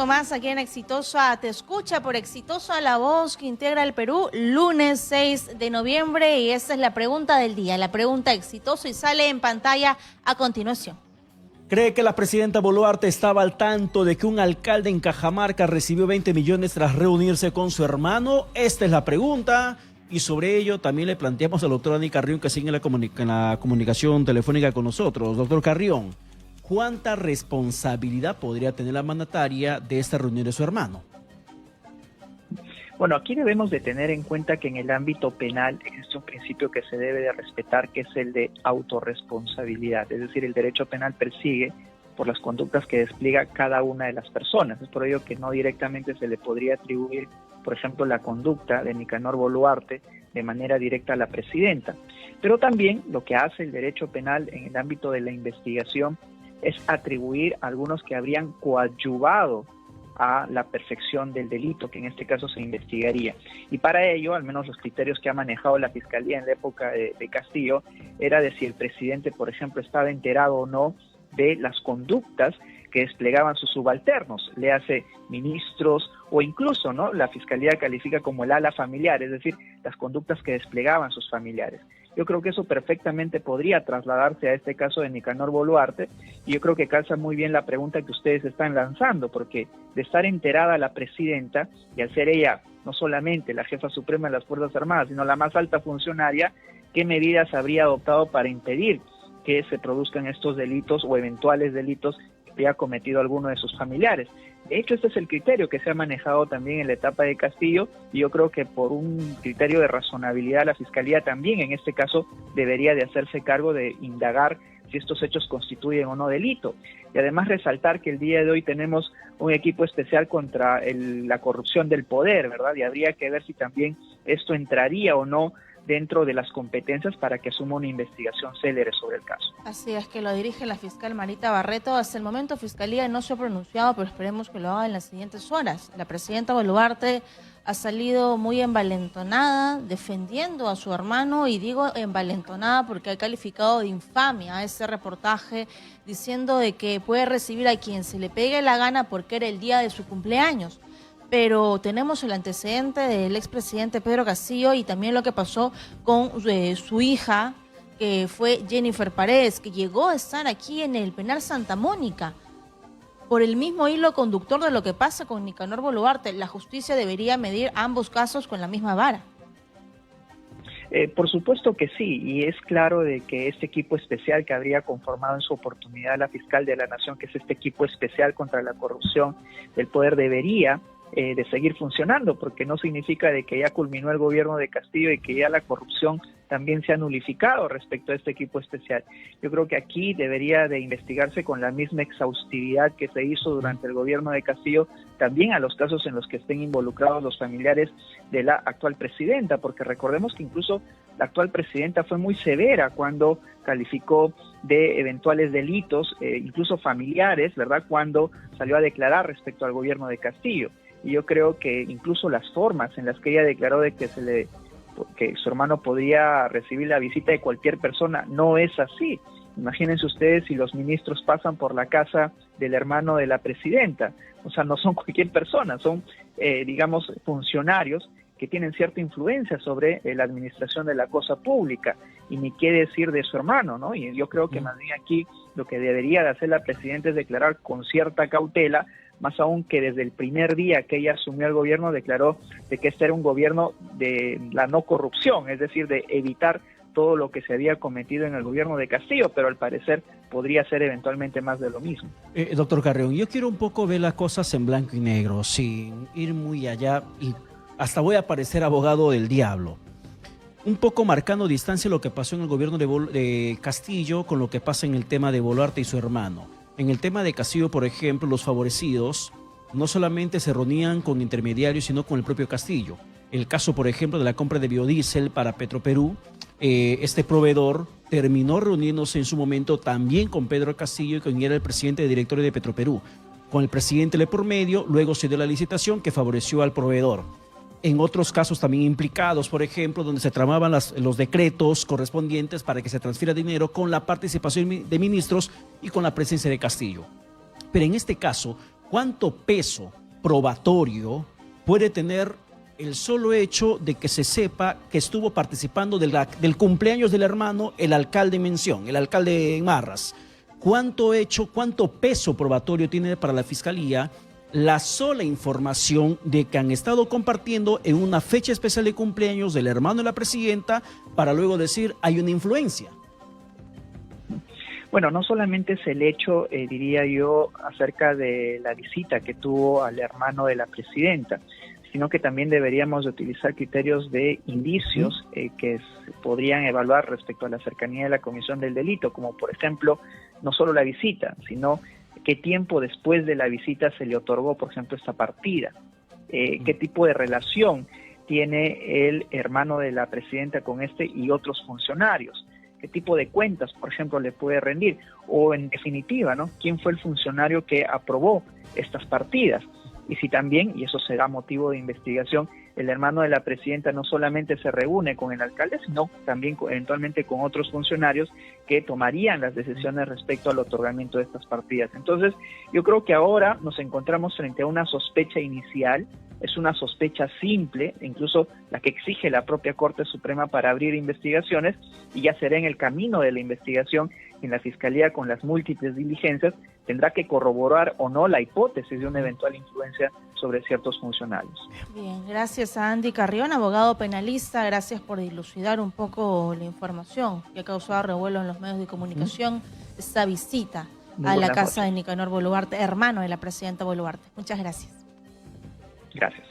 mucho más aquí en Exitosa Te Escucha por Exitosa, la voz que integra el Perú, lunes 6 de noviembre, y esta es la pregunta del día, la pregunta exitosa, y sale en pantalla a continuación. ¿Cree que la presidenta Boluarte estaba al tanto de que un alcalde en Cajamarca recibió 20 millones tras reunirse con su hermano? Esta es la pregunta, y sobre ello también le planteamos al doctor Dani Carrión, que sigue en la comunicación telefónica con nosotros. Doctor Carrión, ¿cuánta responsabilidad podría tener la mandataria de esta reunión de su hermano? Bueno, aquí debemos de tener en cuenta que en el ámbito penal existe un principio que se debe de respetar, que es el de autorresponsabilidad. Es decir, el derecho penal persigue por las conductas que despliega cada una de las personas. Es por ello que no directamente se le podría atribuir, por ejemplo, la conducta de Nicanor Boluarte de manera directa a la presidenta. Pero también lo que hace el derecho penal en el ámbito de la investigación es atribuir a algunos que habrían coadyuvado a la perfección del delito, que en este caso se investigaría. Y para ello, al menos los criterios que ha manejado la Fiscalía en la época de Castillo, era de si el presidente, por ejemplo, estaba enterado o no de las conductas que desplegaban sus subalternos, le hace ministros o incluso, ¿no?, la Fiscalía califica como el ala familiar, es decir, las conductas que desplegaban sus familiares. Yo creo que eso perfectamente podría trasladarse a este caso de Nicanor Boluarte, y yo creo que calza muy bien la pregunta que ustedes están lanzando, porque de estar enterada la presidenta, y al ser ella no solamente la jefa suprema de las Fuerzas Armadas, sino la más alta funcionaria, ¿qué medidas habría adoptado para impedir que se produzcan estos delitos o eventuales delitos que haya cometido alguno de sus familiares? De hecho, este es el criterio que se ha manejado también en la etapa de Castillo, y yo creo que por un criterio de razonabilidad la Fiscalía también en este caso debería de hacerse cargo de indagar si estos hechos constituyen o no delito. Y además resaltar que el día de hoy tenemos un equipo especial contra la corrupción del poder, ¿verdad? Y habría que ver si también esto entraría o no dentro de las competencias para que asuma una investigación célere sobre el caso. Así es, que lo dirige la fiscal Marita Barreto. Hasta el momento Fiscalía no se ha pronunciado, pero esperemos que lo haga en las siguientes horas. La presidenta Boluarte ha salido muy envalentonada, defendiendo a su hermano, y digo envalentonada porque ha calificado de infamia ese reportaje, diciendo de que puede recibir a quien se le pegue la gana porque era el día de su cumpleaños. Pero tenemos el antecedente del expresidente Pedro Castillo y también lo que pasó con su hija, que fue Jennifer Paredes, que llegó a estar aquí en el penal Santa Mónica. Por el mismo hilo conductor de lo que pasa con Nicanor Boluarte, la justicia debería medir ambos casos con la misma vara. Por supuesto que sí, y es claro de que este equipo especial que habría conformado en su oportunidad la fiscal de la Nación, que es este equipo especial contra la corrupción del poder, debería de seguir funcionando, porque no significa de que ya culminó el gobierno de Castillo y que ya la corrupción también se ha nulificado respecto a este equipo especial. Yo creo que aquí debería de investigarse con la misma exhaustividad que se hizo durante el gobierno de Castillo, también a los casos en los que estén involucrados los familiares de la actual presidenta, porque recordemos que incluso la actual presidenta fue muy severa cuando calificó de eventuales delitos, incluso familiares, ¿verdad?, cuando salió a declarar respecto al gobierno de Castillo. Y yo creo que incluso las formas en las que ella declaró de que que su hermano podía recibir la visita de cualquier persona no es así. Imagínense ustedes si los ministros pasan por la casa del hermano de la presidenta. O sea, no son cualquier persona, son, digamos, funcionarios que tienen cierta influencia sobre la administración de la cosa pública, y ni qué decir de su hermano, ¿no? Y yo creo que más bien aquí lo que debería de hacer la presidenta es declarar con cierta cautela, más aún que desde el primer día que ella asumió el gobierno declaró de que este era un gobierno de la no corrupción, es decir, de evitar todo lo que se había cometido en el gobierno de Castillo, pero al parecer podría ser eventualmente más de lo mismo. Doctor Carrión, yo quiero un poco ver las cosas en blanco y negro, sin ir muy allá, y hasta voy a parecer abogado del diablo. Un poco marcando distancia lo que pasó en el gobierno de Castillo con lo que pasa en el tema de Boluarte y su hermano. En el tema de Castillo, por ejemplo, los favorecidos no solamente se reunían con intermediarios, sino con el propio Castillo. El caso, por ejemplo, de la compra de biodiesel para Petroperú, este proveedor terminó reuniéndose en su momento también con Pedro Castillo, quien era el presidente de directorio de Petroperú. Con el presidente de por medio, luego se dio la licitación que favoreció al proveedor. En otros casos también implicados, por ejemplo, donde se tramaban los decretos correspondientes para que se transfiera dinero con la participación de ministros y con la presencia de Castillo. Pero en este caso, ¿cuánto peso probatorio puede tener el solo hecho de que se sepa que estuvo participando del cumpleaños del hermano el alcalde en mención, el alcalde en Marras? ¿Cuánto peso probatorio tiene para la Fiscalía la sola información de que han estado compartiendo en una fecha especial de cumpleaños del hermano de la presidenta para luego decir hay una influencia? Bueno, no solamente es el hecho, diría yo, acerca de la visita que tuvo al hermano de la presidenta, sino que también deberíamos de utilizar criterios de indicios que se podrían evaluar respecto a la cercanía de la comisión del delito, como por ejemplo, no solo la visita, sino qué tiempo después de la visita se le otorgó, por ejemplo, esta partida, qué tipo de relación tiene el hermano de la presidenta con este y otros funcionarios, qué tipo de cuentas, por ejemplo, le puede rendir, o en definitiva, ¿no?, quién fue el funcionario que aprobó estas partidas. Y si también, y eso será motivo de investigación, el hermano de la presidenta no solamente se reúne con el alcalde, sino también eventualmente con otros funcionarios que tomarían las decisiones respecto al otorgamiento de estas partidas. Entonces, yo creo que ahora nos encontramos frente a una sospecha inicial, es una sospecha simple, incluso la que exige la propia Corte Suprema para abrir investigaciones, y ya será en el camino de la investigación en la Fiscalía, con las múltiples diligencias, tendrá que corroborar o no la hipótesis de una eventual influencia sobre ciertos funcionarios. Bien, gracias a Andy Carrión, abogado penalista, gracias por dilucidar un poco la información que ha causado revuelo en los medios de comunicación, esta visita a la casa de Nicanor Boluarte, hermano de la presidenta Boluarte. Muchas gracias. Gracias.